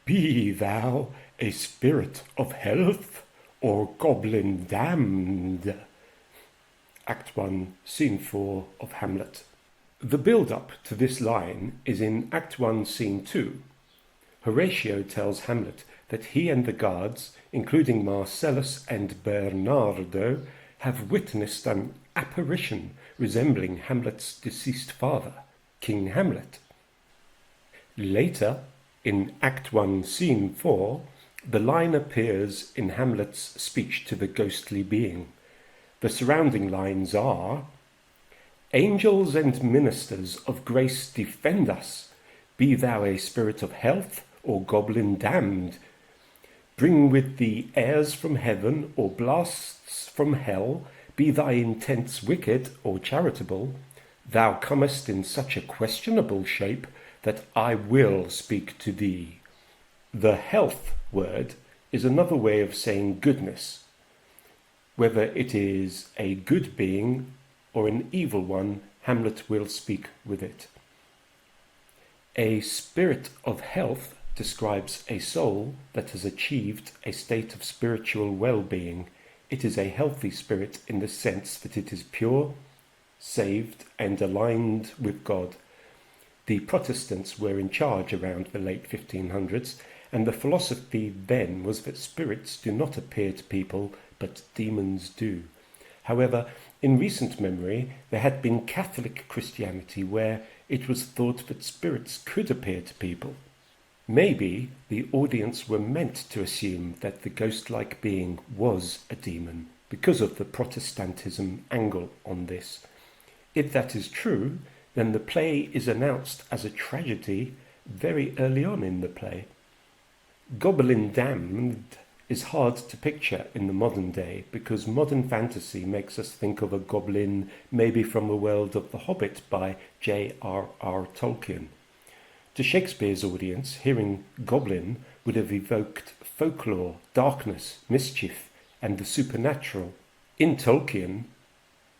Be thou a spirit of health or goblin damned? Act 1, Scene 4 of Hamlet. The build-up to this line is in Act 1, Scene 2. Horatio tells Hamlet that he and the guards, including Marcellus and Bernardo, have witnessed an apparition resembling Hamlet's deceased father, King Hamlet. Later, in Act 1, Scene 4, the line appears in Hamlet's speech to the ghostly being. The surrounding lines are: "Angels and ministers of grace defend us. Be thou a spirit of health or goblin damned. Bring with thee airs from heaven or blasts from hell. Be thy intents wicked or charitable. Thou comest in such a questionable shape that I will speak to thee." The health word is another way of saying goodness, whether it is a good being or an evil one. Hamlet will speak with it. A spirit of health describes a soul that has achieved a state of spiritual well-being. It is a healthy spirit in the sense that it is pure, saved, and aligned with God. The Protestants were in charge around the late 1500s, and the philosophy then was that spirits do not appear to people, but demons do. However, in recent memory, there had been Catholic Christianity where it was thought that spirits could appear to people. Maybe the audience were meant to assume that the ghost-like being was a demon because of the Protestantism angle on this. If that is true, then the play is announced as a tragedy very early on in the play. Goblin damned is hard to picture in the modern day because modern fantasy makes us think of a goblin maybe from the world of The Hobbit by J.R.R. Tolkien. To Shakespeare's audience, hearing goblin would have evoked folklore, darkness, mischief, and the supernatural. In Tolkien,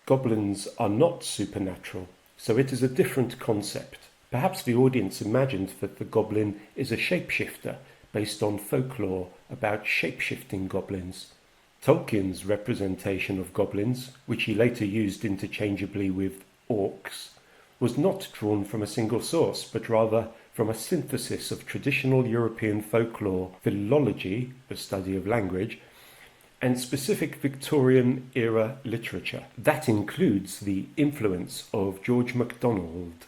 goblins are not supernatural, so it is a different concept. Perhaps the audience imagined that the goblin is a shapeshifter based on folklore about shape-shifting goblins. Tolkien's representation of goblins, which he later used interchangeably with orcs, was not drawn from a single source, but rather from a synthesis of traditional European folklore, philology, the study of language, and specific Victorian-era literature. That includes the influence of George MacDonald,